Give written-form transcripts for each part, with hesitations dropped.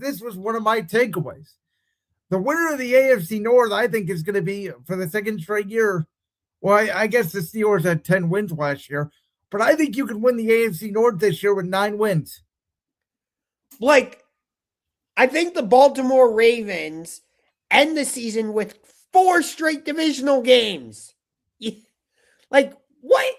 this was one of my takeaways. The winner of the AFC North, I think, is going to be for the second straight year. Well, I guess the Steelers had 10 wins last year, but I think you can win the AFC North this year with 9 wins. Like, I think the Baltimore Ravens end the season with 4 straight divisional games. Like, what?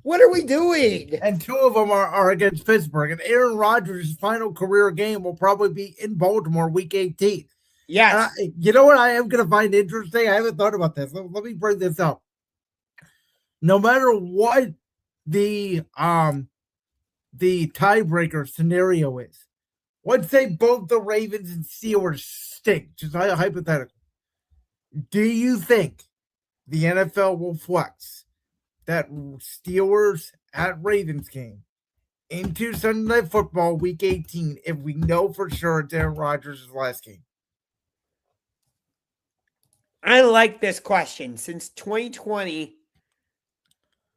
What are we doing? And 2 of them are against Pittsburgh. And Aaron Rodgers' final career game will probably be in Baltimore week 18. Yes. You know what I am going to find interesting? I haven't thought about this. Let me bring this up. No matter what the tiebreaker scenario is, let's say both the Ravens and Steelers stink, just hypothetical. Do you think the NFL will flex that Steelers at Ravens game into Sunday Night Football week 18 if we know for sure it's Aaron Rodgers' last game? I like this question. Since 2020,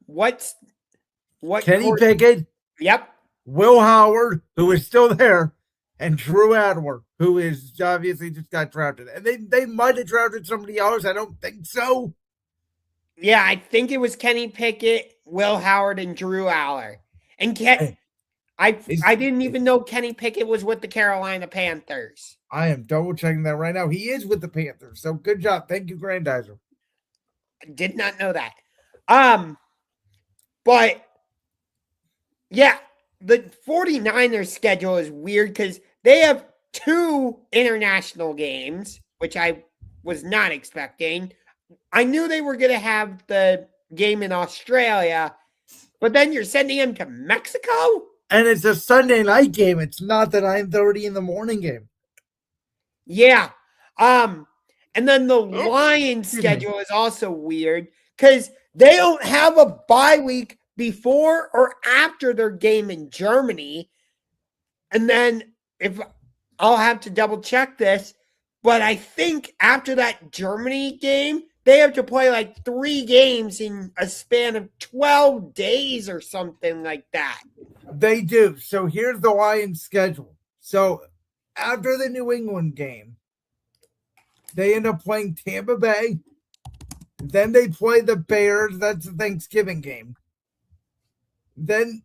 what Kenny Pickett? Yep. Will Howard, who is still there, and Drew Adler, who is obviously just got drafted. And they might have drafted somebody else. I don't think so. Yeah, I think it was Kenny Pickett, Will Howard, and Drew Aller. And I didn't even know Kenny Pickett was with the Carolina Panthers. I am double checking that right now. He is with the Panthers. So good job. Thank you, Grandizer. I did not know that. But yeah, the 49ers schedule is weird because they have 2 international games, which I was not expecting. I knew they were going to have the game in Australia, but then you're sending them to Mexico? And it's a Sunday night game. It's not the 9:30 in the morning game. Yeah. And then the Lions schedule is also weird because they don't have a bye week before or after their game in Germany. And then if I'll have to double check this, but I think after that Germany game, they have to play like 3 games in a span of 12 days or something like that. They do. So here's the Lions schedule. So after the New England game, they end up playing Tampa Bay. Then they play the Bears. That's the Thanksgiving game. Then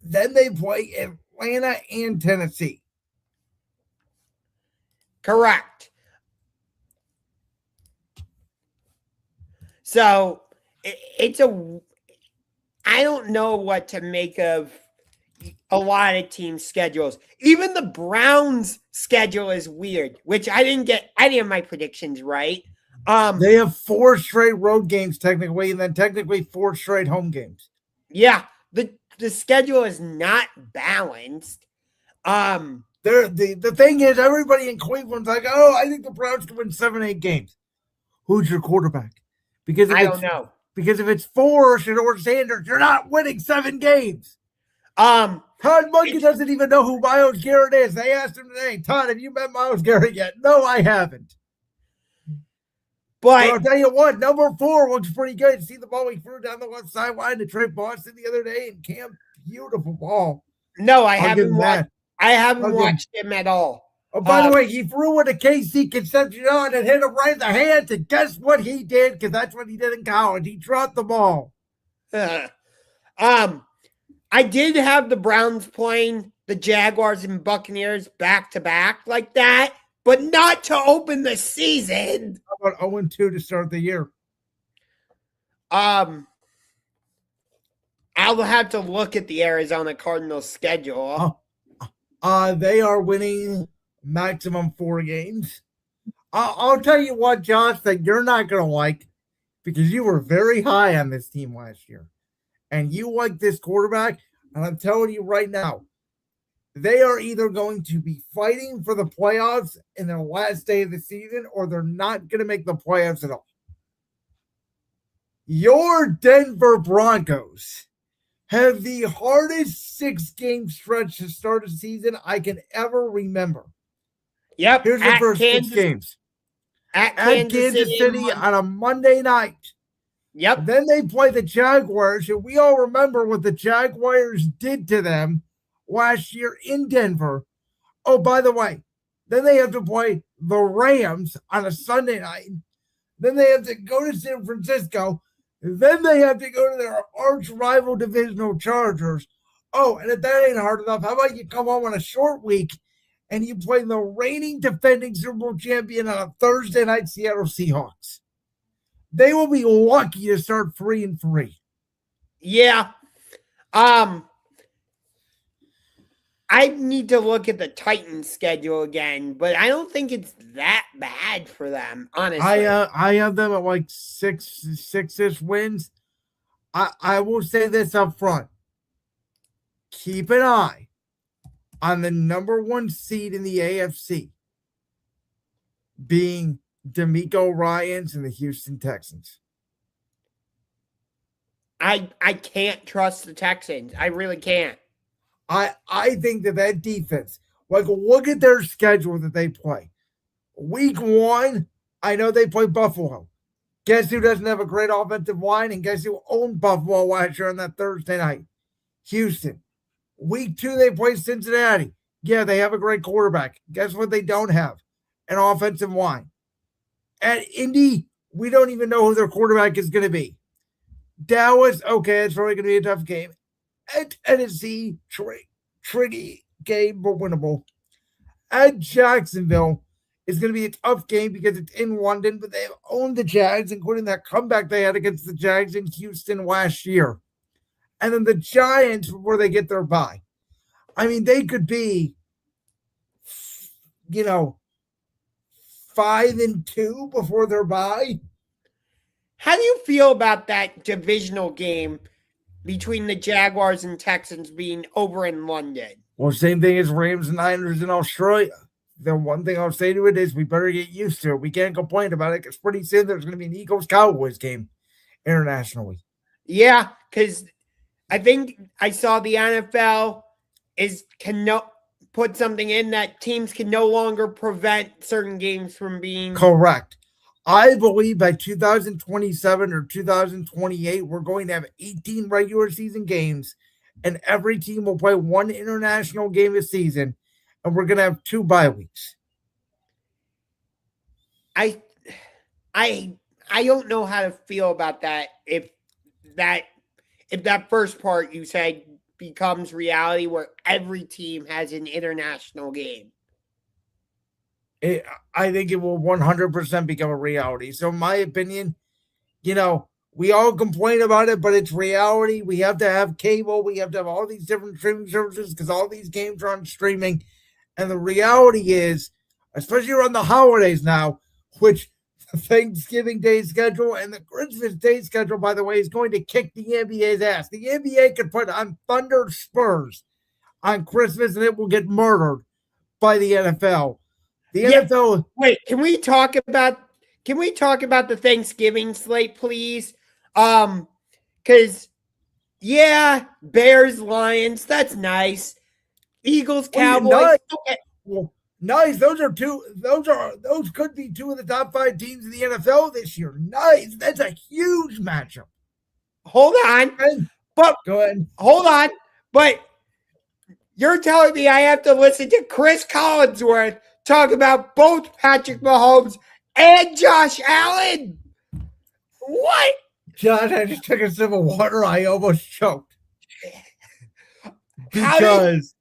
they play Atlanta and Tennessee. Correct. So I don't know what to make of a lot of team schedules. Even the Browns schedule is weird, which I didn't have my predictions right. They have 4 straight road games technically, and then technically 4 straight home games. Yeah, the schedule is not balanced. The thing is, everybody in Cleveland's like, oh, I think the Browns can win 7-8 games. Who's your quarterback? Because I don't know. Because if it's 4 Shedeur Sanders, you're not winning 7 games. Todd Monkey doesn't even know who Myles Garrett is. They asked him today, Todd, have you met Myles Garrett yet? No, I haven't. But I'll tell you what, number 4 looks pretty good. See the ball he threw down the left sideline to Trey Boston the other day in camp? Beautiful ball. No, I haven't watched him at all. Oh, by the way, he threw it to KC Concepcion and hit him right in the hands. And guess what he did? Because that's what he did in college. He dropped the ball. I did have the Browns playing the Jaguars and Buccaneers back to back like that, but not to open the season. How about 0-2 to start the year? I'll have to look at the Arizona Cardinals schedule. They are winning maximum 4 games. I'll tell you what, Josh, that you're not going to like because you were very high on this team last year. And you like this quarterback, and I'm telling you right now, they are either going to be fighting for the playoffs in their last day of the season, or they're not going to make the playoffs at all. Your Denver Broncos have the hardest 6-game stretch to start a season I can ever remember. Yep. Here's the first 6 games. At Kansas City on a Monday night. Yep. Then they play the Jaguars, and we all remember what the Jaguars did to them last year in Denver. Oh, by the way, Then they have to play the Rams on a Sunday night. Then they have to go to San Francisco. Then they have to go to their arch rival divisional Chargers. Oh, and if that ain't hard enough, how about you come home on a short week and you play the reigning defending Super Bowl champion on a Thursday night Seattle Seahawks? They will be lucky to start 3-3. Yeah. I need to look at the Titans schedule again, but I don't think it's that bad for them, honestly. I have them at like six-ish wins. I will say this up front. Keep an eye on the number 1 seed in the AFC being DeMeco Ryans and the Houston Texans. I can't trust the Texans. I really can't. I think that defense, like, look at their schedule that they play. Week 1, I know they play Buffalo. Guess who doesn't have a great offensive line? And guess who owned Buffalo last year on that Thursday night? Houston. Week 2, they play Cincinnati. Yeah, they have a great quarterback. Guess what they don't have? An offensive line. At Indy, we don't even know who their quarterback is going to be. Dallas, okay, it's probably going to be a tough game. At Tennessee, tricky game, but winnable. At Jacksonville, it's going to be a tough game because it's in London, but they have owned the Jags, including that comeback they had against the Jags in Houston last year. And then the Giants, where they get their bye. I mean, they could be, 5-2 before their bye. How do you feel about that divisional game between the Jaguars and Texans being over in London? Well, same thing as Rams and Niners in Australia. The one thing I'll say to it is we better get used to it. We can't complain about it because pretty soon there's going to be an Eagles-Cowboys game internationally. Yeah, because I think I saw the NFL can put something in that teams can no longer prevent certain games from being correct. I believe by 2027 or 2028, we're going to have 18 regular season games, and every team will play one international game a season, and we're going to have 2 bye weeks. I don't know how to feel about that if that first part you said becomes reality where every team has an international game. I think it will 100% become a reality. So in my opinion, we all complain about it, but it's reality. We have to have cable. We have to have all these different streaming services because all these games are on streaming. And the reality is, especially around the holidays now, which the Thanksgiving Day schedule and the Christmas Day schedule, by the way, is going to kick the NBA's ass. The NBA could put on Thunder Spurs on Christmas and it will get murdered by the NFL. The NFL. Wait, can we talk about the Thanksgiving slate, please? Because Bears, Lions, that's nice. Eagles, Cowboys. Nice. Okay. Well, nice. Those could be 2 of the top 5 teams in the NFL this year. Nice. That's a huge matchup. Hold on. But go ahead. Hold on. But you're telling me I have to listen to Chris Collinsworth talk about both Patrick Mahomes and Josh Allen? What? John, I just took a sip of water. I almost choked. Because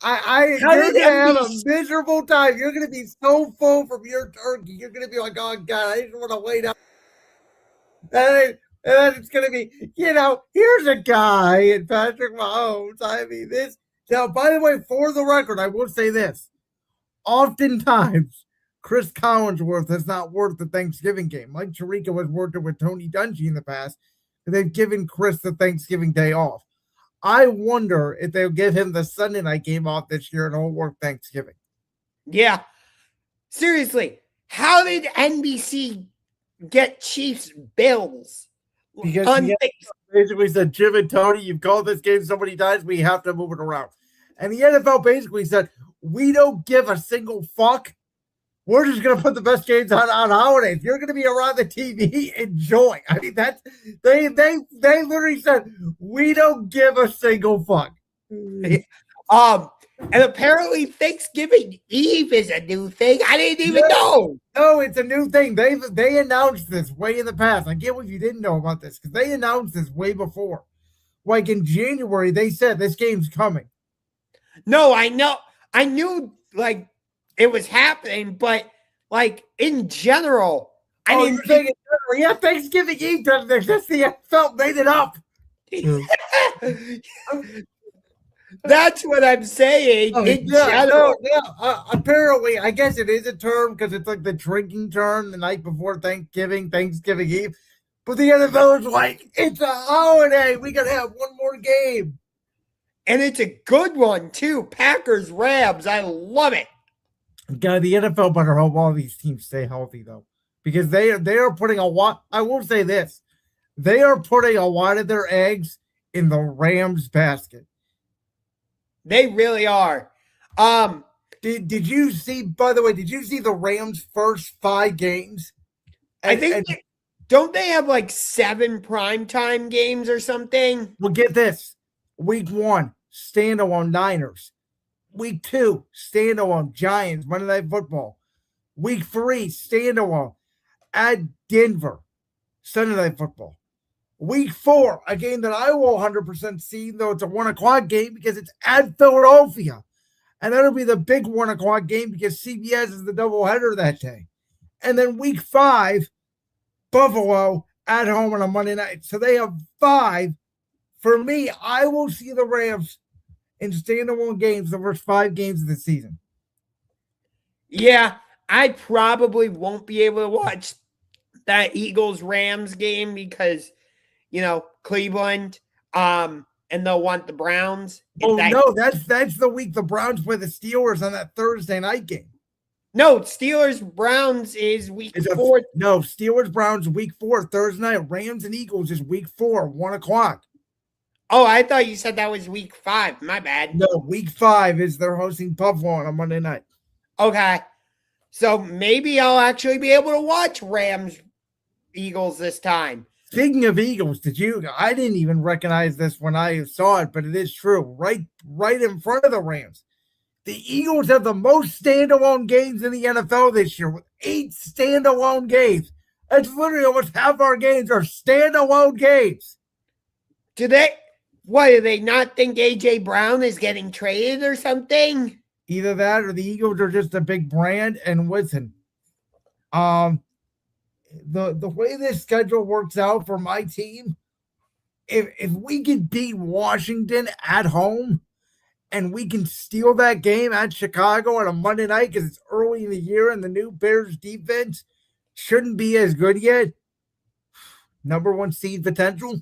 you're going to have a miserable time. You're going to be so full from your turkey. You're going to be like, oh, God, I just want to lay down. And then it's going to be, here's a guy in Patrick Mahomes. I mean, this. Now, by the way, for the record, I will say this. Oftentimes, Chris Collinsworth is not worth the Thanksgiving game. Mike Tirico has worked it with Tony Dungy in the past. They've given Chris the Thanksgiving day off. I wonder if they'll give him the Sunday night game off this year and he'll work Thanksgiving. Yeah. Seriously, how did NBC get Chiefs Bills? Because basically said, Jim and Tony, you've called this game so many times, we have to move it around. And the NFL basically said, we don't give a single fuck. We're just going to put the best games on holidays. If you're going to be around the TV, enjoy. I mean, that's they literally said, we don't give a single fuck. And apparently Thanksgiving Eve is a new thing. I didn't even know. No, it's a new thing. They announced this way in the past. I get what you didn't know about this because they announced this way before. Like in January, they said this game's coming. No, I know. I knew like it was happening, but like in general, I didn't think. Yeah, Thanksgiving Eve doesn't exist. The NFL made it up. That's what I'm saying. In general. Apparently, I guess it is a term because it's like the drinking term the night before Thanksgiving Eve. But the NFL is like, it's a holiday. We can have one more game. And it's a good one, too. Packers, Rams. I love it. God, the NFL better hope all these teams stay healthy, though. Because they are putting a lot. I will say this. They are putting a lot of their eggs in the Rams basket. They really are. Did you see, by the way, did you see the Rams' first 5 games? Don't they have like 7 primetime games or something? Well, get this. Week 1, standalone Niners. Week 2, standalone Giants, Monday Night Football. Week 3, standalone at Denver, Sunday Night Football. Week 4, a game that I will 100% see, though it's a 1 o'clock game because it's at Philadelphia. And that'll be the big 1 o'clock game because CBS is the doubleheader that day. And then week 5, Buffalo at home on a Monday night. So they have 5. For me, I will see the Rams in standalone games the first 5 games of the season. Yeah, I probably won't be able to watch that Eagles-Rams game because, Cleveland, and they'll want the Browns. That's the week the Browns play the Steelers on that Thursday night game. No, Steelers-Browns is week 4. No, Steelers-Browns week 4, Thursday night. Rams and Eagles is week 4, 1 o'clock. Oh, I thought you said that was week 5. My bad. No, week 5 is they're hosting Buffalo on a Monday night. Okay. So maybe I'll actually be able to watch Rams-Eagles this time. Speaking of Eagles, I didn't even recognize this when I saw it, but it is true. Right in front of the Rams. The Eagles have the most standalone games in the NFL this year with 8 standalone games. That's literally almost half our games are standalone games. Do they not think A.J. Brown is getting traded or something? Either that or the Eagles are just a big brand. And listen, the way this schedule works out for my team, if we can beat Washington at home and we can steal that game at Chicago on a Monday night because it's early in the year and the new Bears defense shouldn't be as good yet, number 1 seed potential.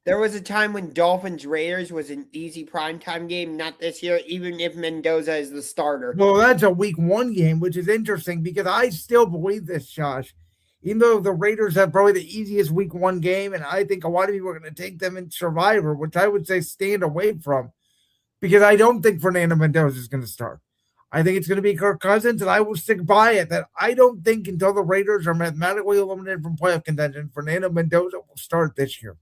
There was a time when Dolphins-Raiders was an easy primetime game, not this year, even if Mendoza is the starter. Well, that's a week 1 game, which is interesting because I still believe this, Josh. Even though the Raiders have probably the easiest week 1 game, and I think a lot of people are going to take them in Survivor, which I would say stand away from because I don't think Fernando Mendoza is going to start. I think it's going to be Kirk Cousins, and I will stick by it that I don't think until the Raiders are mathematically eliminated from playoff contention, Fernando Mendoza will start this year.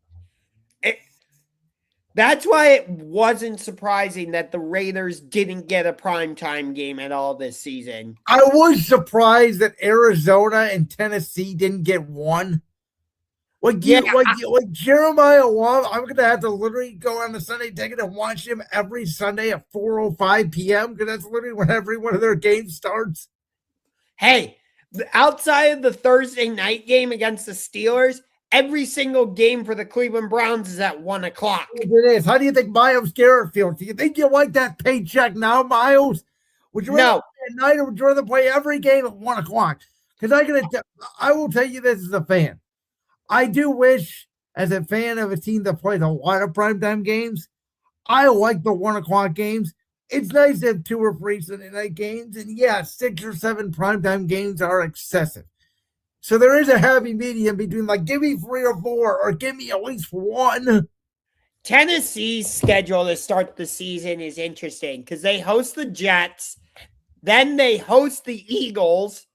That's why it wasn't surprising that the Raiders didn't get a primetime game at all this season. I was surprised that Arizona and Tennessee didn't get one. Like Jeremiah Love, I'm going to have to literally go on the Sunday ticket and watch him every Sunday at 4:05 p.m. because that's literally when every one of their games starts. Hey, outside of the Thursday night game against the Steelers, every single game for the Cleveland Browns is at 1 o'clock. It is. How do you think Myles Garrett feels? Do you think you like that paycheck now, Myles? Would you rather play at night or would you rather play every game at 1 o'clock? Because I will tell you this as a fan. I do wish, as a fan of a team that plays a lot of primetime games, I like the 1 o'clock games. It's nice to have 2 or 3 Sunday night games. And 6 or 7 primetime games are excessive. So there is a happy medium between give me 3 or 4 or give me at least 1. Tennessee's schedule to start the season is interesting because they host the Jets, then they host the Eagles,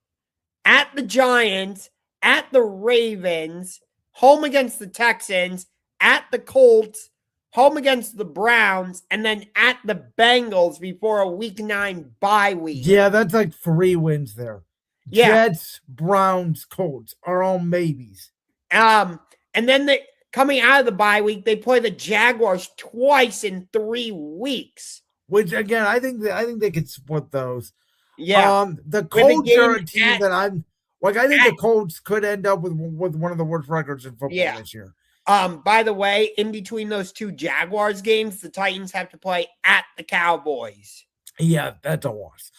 at the Giants, at the Ravens, home against the Texans, at the Colts, home against the Browns, and then at the Bengals before a Week 9 bye week. Yeah, that's like 3 wins there. Yeah. Jets, Browns, Colts are all maybes. And then coming out of the bye week, they play the Jaguars twice in 3 weeks. Which again, I think they could split those. Yeah. The Colts are a team that I'm like. I think the Colts could end up with one of the worst records in football this year. By the way, in between those 2 Jaguars games, the Titans have to play at the Cowboys. Yeah, that's a loss.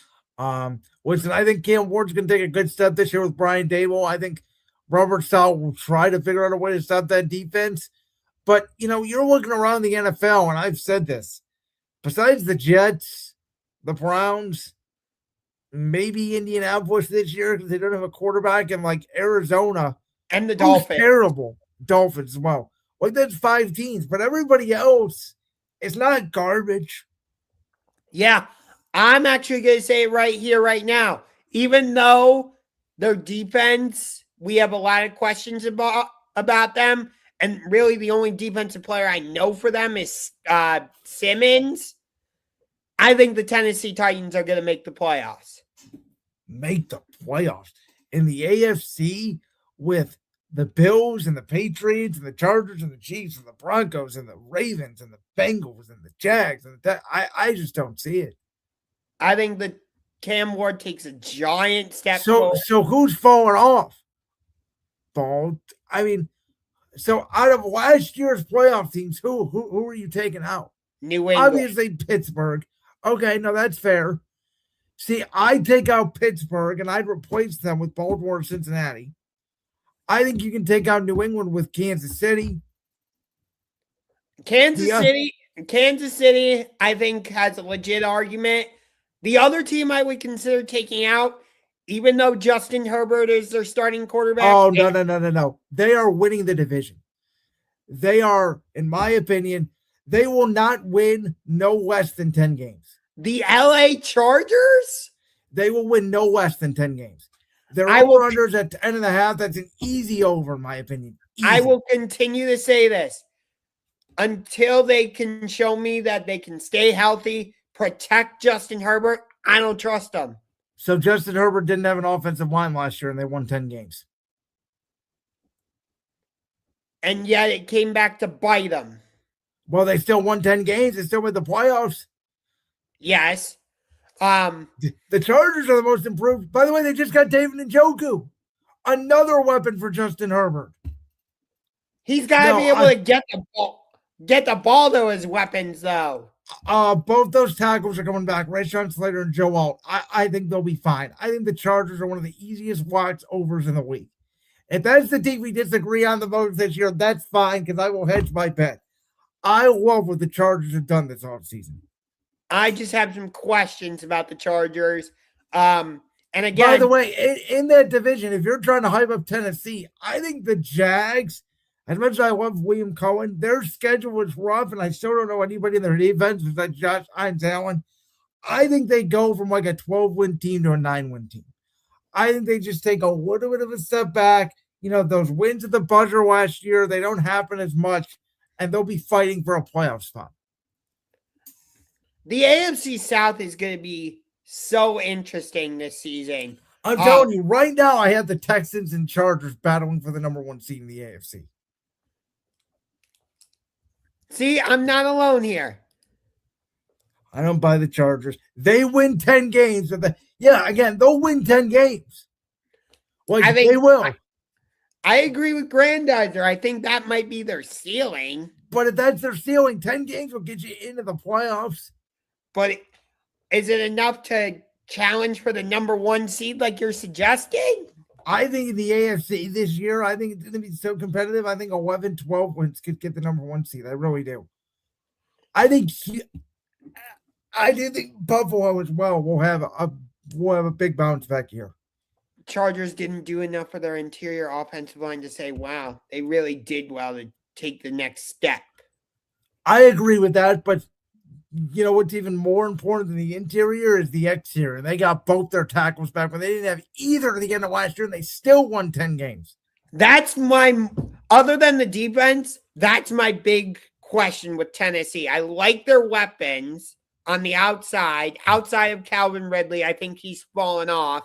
Which I think Cam Ward's going to take a good step this year with Brian Dable. I think Robert Saleh will try to figure out a way to stop that defense. But, you're looking around the NFL, and I've said this. Besides the Jets, the Browns, maybe Indianapolis this year because they don't have a quarterback, and like Arizona. And the Dolphins. Terrible. Dolphins as well. Like that's 5 teams, but everybody else is not garbage. Yeah, I'm actually going to say it right here, right now. Even though their defense, we have a lot of questions about them, and really the only defensive player I know for them is Simmons. I think the Tennessee Titans are going to make the playoffs. Make the playoffs in the AFC with the Bills and the Patriots and the Chargers and the Chiefs and the Broncos and the Ravens and the Bengals and the Jags and I just don't see it. I think that Cam Ward takes a giant step forward. So who's falling off? So out of last year's playoff teams, who are you taking out? New England. Obviously Pittsburgh. Okay, no, that's fair. See, I'd take out Pittsburgh and I'd replace them with Baltimore and Cincinnati. I think you can take out New England with Kansas City. Kansas City, I think, has a legit argument. The other team I would consider taking out, even though Justin Herbert is their starting quarterback. Oh, no. They are winning the division. They are, in my opinion, they will not win no less than 10 games. The LA Chargers? They will win no less than 10 games. Their over-unders at 10.5. That's an easy over, in my opinion. Easy. I will continue to say this until they can show me that they can stay healthy, protect Justin Herbert. I don't trust them. So Justin Herbert didn't have an offensive line last year, and they won 10 games. And yet it came back to bite them. Well, they still won 10 games. They still made the playoffs. Yes. The Chargers are the most improved. By the way, they just got David Njoku, another weapon for Justin Herbert. He's got to be able to get the ball to his weapons, though. Both those tackles are coming back. Rashawn Slater and Joe Alt. I think they'll be fine. I think the Chargers are one of the easiest watch overs in the week. If that's the team we disagree on the most this year, that's fine because I will hedge my bet. I love what the Chargers have done this offseason. I just have some questions about the Chargers. And again, by the way, in that division, if you're trying to hype up Tennessee, I think the Jags, as much as I love William Cohen, their schedule is rough, and I still don't know anybody in their defense besides Josh Allen. I think they go from like a 12-win team to a 9-win team. I think they just take a little bit of a step back. Those wins at the buzzer last year, they don't happen as much, and they'll be fighting for a playoff spot. The AFC South is going to be so interesting this season. I'm telling you, right now, I have the Texans and Chargers battling for the number 1 seed in the AFC. See, I'm not alone here. I don't buy the Chargers. They win 10 games. They'll win 10 games. I think they will. I agree with Grandizer. I think that might be their ceiling. But if that's their ceiling, 10 games will get you into the playoffs. But is it enough to challenge for the number 1 seed like you're suggesting? I think in the AFC this year, I think it's going to be so competitive. I think 11, 12 wins could get the number 1 seed. I really do. I do think Buffalo as well will have a big bounce back here. Chargers didn't do enough for their interior offensive line to say, wow, they really did well to take the next step. I agree with that, but what's even more important than the interior is the exterior. And they got both their tackles back when they didn't have either at the end of last year, and they still won 10 games. Other than the defense, that's my big question with Tennessee. I like their weapons on the outside of Calvin Ridley. I think he's fallen off,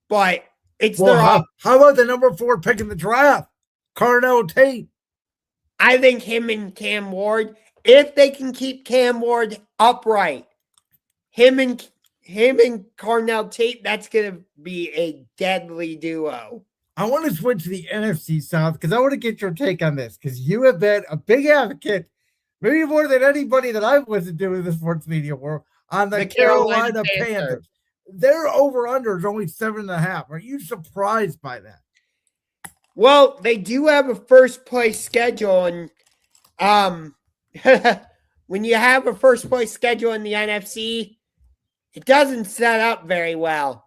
but it's how about the number 4 pick in the draft, Carnell Tate? I think him and Cam Ward, if they can keep Cam Ward upright, him and Carnell Tate, that's going to be a deadly duo. I want to switch to the NFC South because I want to get your take on this because you have been a big advocate, maybe more than anybody that I've listened to in the sports media world, on the Carolina Panthers. Their over-under is only 7.5. Are you surprised by that? Well, they do have a first-place schedule, and when you have a first-place schedule in the NFC, it doesn't set up very well.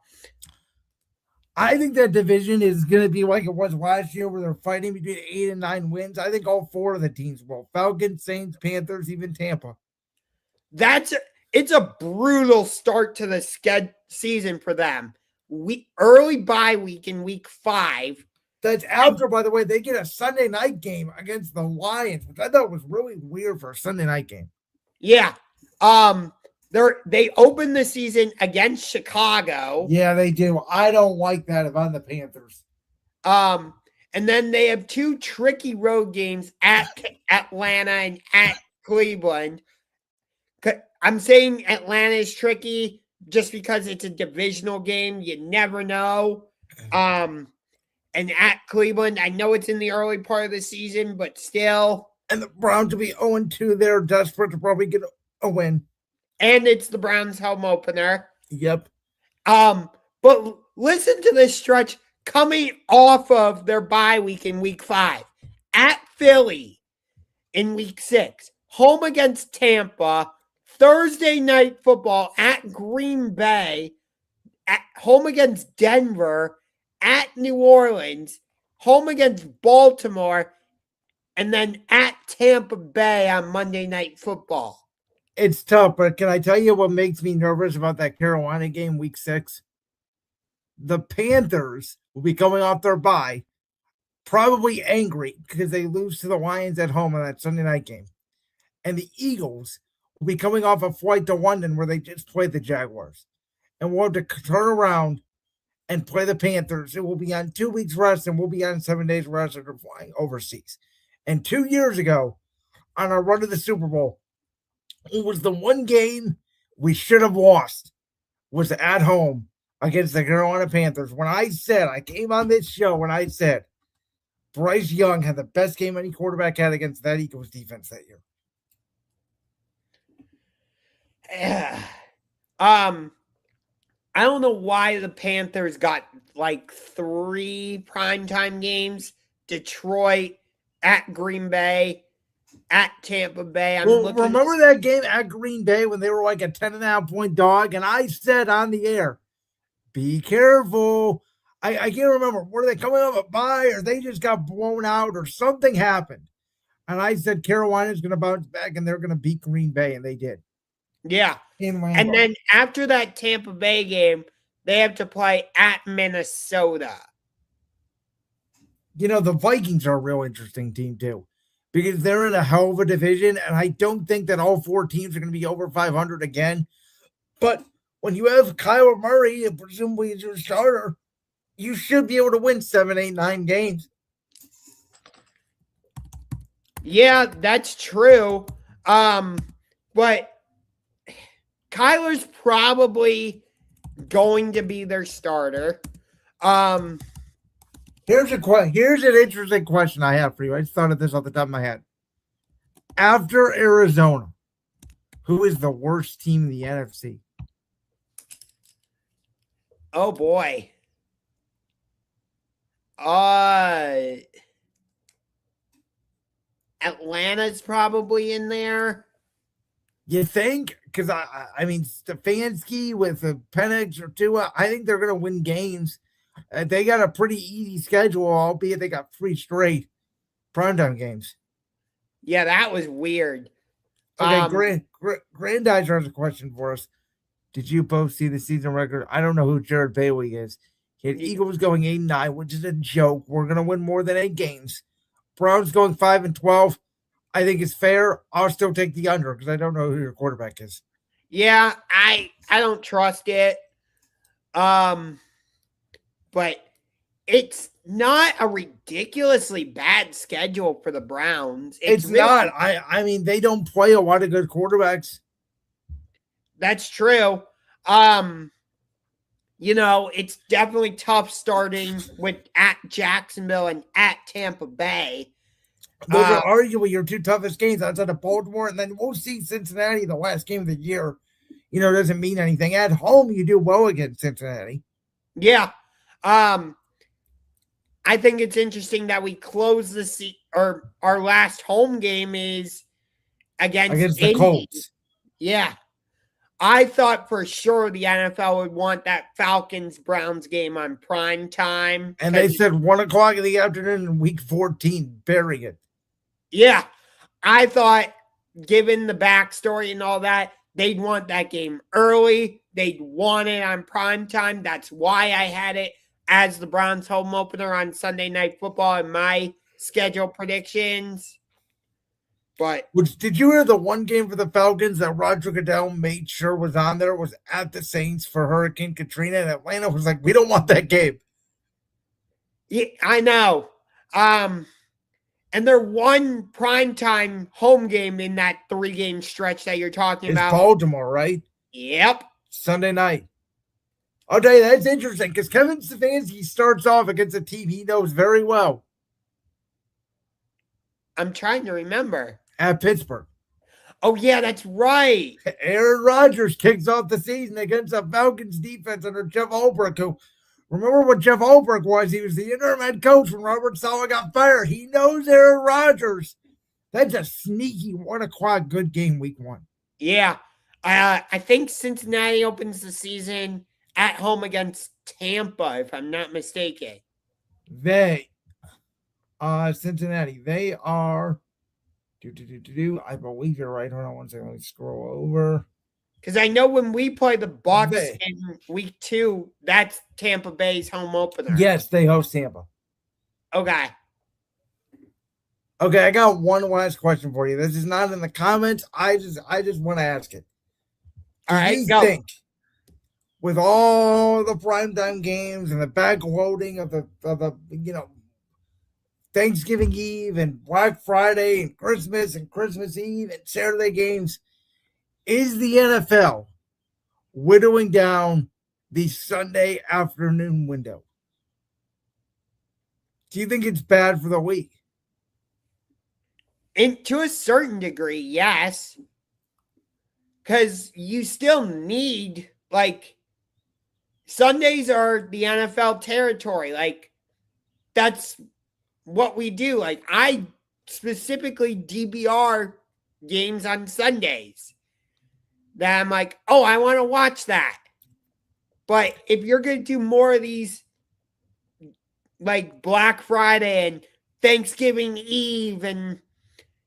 I think that division is going to be like it was last year where they're fighting between 8 and 9 wins. I think all 4 of the teams will. Falcons, Saints, Panthers, even Tampa. It's a brutal start to the season for them. Early bye week in week 5. That's after, by the way, they get a Sunday night game against the Lions, which I thought was really weird for a Sunday night game. Yeah. They open the season against Chicago. Yeah, they do. I don't like that if I'm the Panthers. And then they have 2 tricky road games at Atlanta and at Cleveland. I'm saying Atlanta is tricky just because it's a divisional game. You never know. And at Cleveland, I know it's in the early part of the season, but still. And the Browns will be 0-2. They're desperate to probably get a win. And it's the Browns' home opener. Yep. But listen to this stretch coming off of their bye week in week 5. At Philly in week 6. Home against Tampa. Thursday night football at Green Bay. At home against Denver. At New Orleans. Home against Baltimore. And then at Tampa Bay on Monday Night Football. It's tough, but can I tell you what makes me nervous about that Carolina game week 6? The Panthers will be coming off their bye, probably angry because they lose to the Lions at home on that Sunday night game. And the Eagles will be coming off a flight to London where they just played the Jaguars. And we'll have to turn around and play the Panthers. It will be on 2 weeks rest and we'll be on 7 days rest after flying overseas. And 2 years ago, on our run to the Super Bowl, it was the one game we should have lost, was at home against the Carolina Panthers. When I came on this show when I said Bryce Young had the best game any quarterback had against that Eagles defense that year. I don't know why the Panthers got like 3 primetime games. Detroit, at Green Bay, at Tampa Bay. Remember that game at Green Bay when they were like a 10.5-point dog? And I said on the air, be careful. I can't remember. Were they coming off a bye or they just got blown out or something happened? And I said Carolina's going to bounce back and they're going to beat Green Bay, and they did. Yeah. And then after that Tampa Bay game, they have to play at Minnesota. You know, the Vikings are a real interesting team too, because they're in a hell of a division, and I don't think that all 4 teams are going to be over 500 again. But when you have Kyler Murray, and presumably as your starter, you should be able to win 7, 8, 9 games. Yeah, that's true. But Kyler's probably going to be their starter. Here's an interesting question I have for you. I just thought of this off the top of my head. After Arizona, who is the worst team in the NFC? Oh boy. Atlanta's probably in there. You think? Because I mean, Stefanski with a Penix or Tua, I think they're going to win games. They got a pretty easy schedule, albeit they got 3 straight primetime games. Yeah, that was weird. Okay, Grandizer has a question for us. Did you both see the season record? I don't know who Jared Bailey is. He had Eagles going 8-9, which is a joke. We're going to win more than 8 games. Browns going 5-12. I think it's fair. I'll still take the under because I don't know who your quarterback is. Yeah, I don't trust it. But it's not a ridiculously bad schedule for the Browns. It's really not. I mean, they don't play a lot of good quarterbacks. That's true. It's definitely tough starting with at Jacksonville and at Tampa Bay. Those are arguably your two toughest games outside of Baltimore, and then we'll see Cincinnati the last game of the year. Doesn't mean anything. At home, you do well against Cincinnati. Yeah. I think it's interesting that we close or our last home game is against the Colts. Yeah. I thought for sure the NFL would want that Falcons-Browns game on prime time. And they said 1 o'clock in the afternoon in week 14, bury it. Yeah. I thought, given the backstory and all that, they'd want that game early. They'd want it on prime time. That's why I had it as the Browns home opener on Sunday Night Football in my schedule predictions. But did you hear the one game for the Falcons that Roger Goodell made sure was on there was at the Saints for Hurricane Katrina, and Atlanta was like, we don't want that game. Yeah, I know. And their one primetime home game in that 3-game stretch that you're talking about. Baltimore, right? Yep. Sunday night. I'll tell you, that's interesting because Kevin Stefanski starts off against a team he knows very well. I'm trying to remember. At Pittsburgh. Oh, yeah, that's right. Aaron Rodgers kicks off the season against the Falcons defense under Jeff Ulbrich, who, remember what Jeff Ulbrich was? He was the interim head coach when Robert Saleh got fired. He knows Aaron Rodgers. That's a sneaky 1 o'clock good game week 1. Yeah. I think Cincinnati opens the season at home against Tampa, if I'm not mistaken. Cincinnati, they are... I believe you're right. Hold on one second. Let me scroll over. Because I know when we play the Bucs in week 2, that's Tampa Bay's home opener. Yes, they host Tampa. Okay, I got one last question for you. This is not in the comments. I just want to ask it. All right, go. Think with all the primetime games and the backloading of the Thanksgiving Eve and Black Friday and Christmas Eve and Saturday games, is the NFL whittling down the Sunday afternoon window? Do you think it's bad for the week? And to a certain degree, yes. Because you still need, Sundays are the NFL territory. That's what we do. I specifically DVR games on Sundays that I'm like, oh, I want to watch that. But if you're going to do more of these Black Friday and Thanksgiving Eve and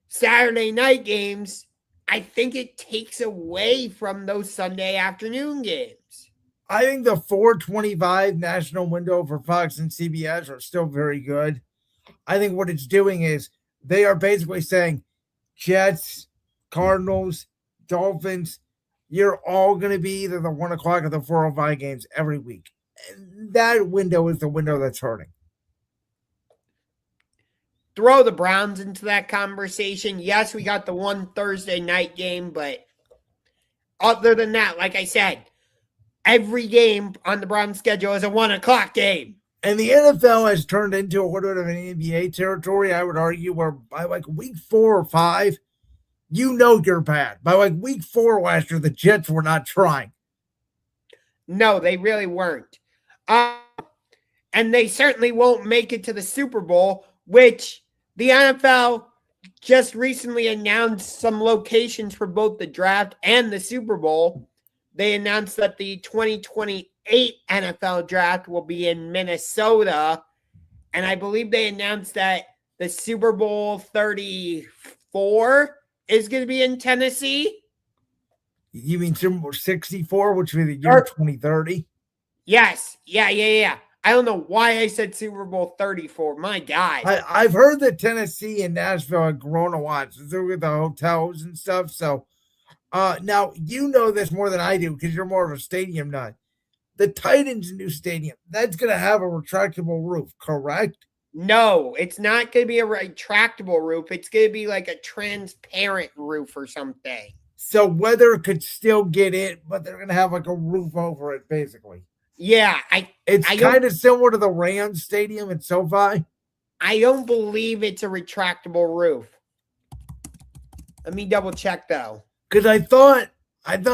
Saturday night games, I think it takes away from those Sunday afternoon games. I think the 4:25 national window for Fox and CBS are still very good. I think what it's doing is they are basically saying Jets, Cardinals, Dolphins, you're all going to be either the 1 o'clock or the 4:05 games every week. And that window is the window that's hurting. Throw the Browns into that conversation. Yes, we got the one Thursday night game, but other than that, like I said, every game on the Browns schedule is a 1 o'clock game. And the NFL has turned into a little bit of an NBA territory, I would argue, where by week 4 or 5, you're bad. By week 4 last year, the Jets were not trying. No, they really weren't. And they certainly won't make it to the Super Bowl, which the NFL just recently announced some locations for both the draft and the Super Bowl. They announced that the 2028 NFL draft will be in Minnesota. And I believe they announced that the Super Bowl 34 is going to be in Tennessee. You mean Super Bowl 64, which will be the year 2030? Yes. Yeah. I don't know why I said Super Bowl 34. My God. I've heard that Tennessee and Nashville have grown a lot with the hotels and stuff. So now you know this more than I do because you're more of a stadium nut. The Titans' new stadium, that's going to have a retractable roof, correct? No, it's not going to be a retractable roof. It's going to be like a transparent roof or something. So weather could still get in, but they're going to have like a roof over it, basically. Yeah, it's kind of similar to the Rams stadium at SoFi. I don't believe it's a retractable roof. Let me double check though. Because I thought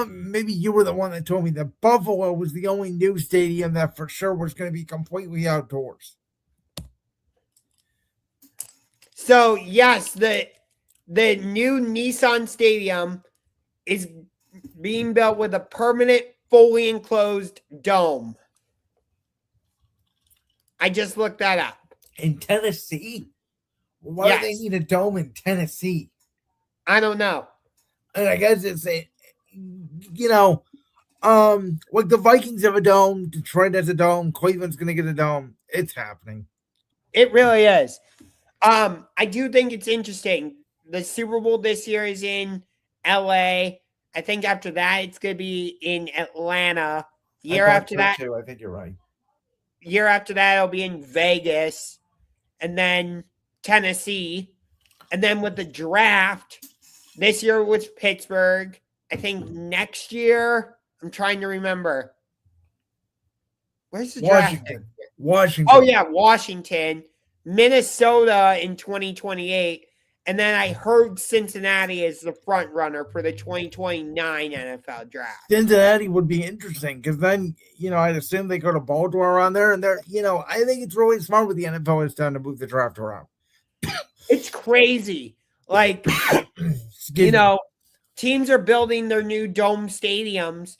maybe you were the one that told me that Buffalo was the only new stadium that for sure was going to be completely outdoors. So yes, the new Nissan Stadium is being built with a permanent, fully enclosed dome. I just looked that up. In Tennessee? Why do they need a dome in Tennessee? I don't know. And I guess it's like the Vikings have a dome, Detroit has a dome, Cleveland's going to get a dome. It's happening. It really is. I do think it's interesting. The Super Bowl this year is in LA. I think after that, it's going to be in Atlanta. Year after that, too. I think you're right. Year after that, it'll be in Vegas, and then Tennessee, and then with the draft, this year was Pittsburgh. I think next year, I'm trying to remember. Where's the draft? Washington. Oh yeah, Washington, Minnesota in 2028. And then I heard Cincinnati is the front runner for the 2029 NFL draft. Cincinnati would be interesting because then, I'd assume they go to Baltimore around there. And they're, I think it's really smart with the NFL is time to move the draft around. It's crazy. Like, teams are building their new dome stadiums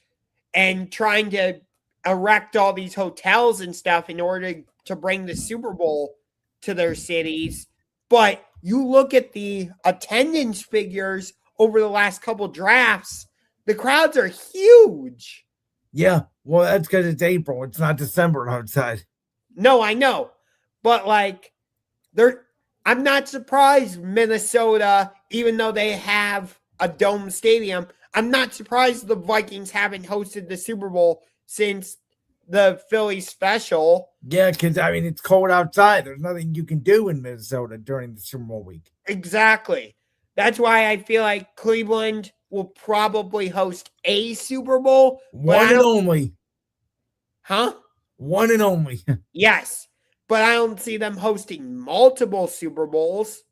and trying to erect all these hotels and stuff in order to bring the Super Bowl to their cities. But you look at the attendance figures over the last couple drafts, the crowds are huge. Yeah, well, that's because it's April. It's not December outside. No, I know. But, I'm not surprised Minnesota, even though they have a dome stadium, I'm not surprised the Vikings haven't hosted the Super Bowl since the Philly special. Yeah, because, it's cold outside. There's nothing you can do in Minnesota during the Super Bowl week. Exactly. That's why I feel like Cleveland will probably host a Super Bowl. One and only. Huh? One and only. Yes. But I don't see them hosting multiple Super Bowls.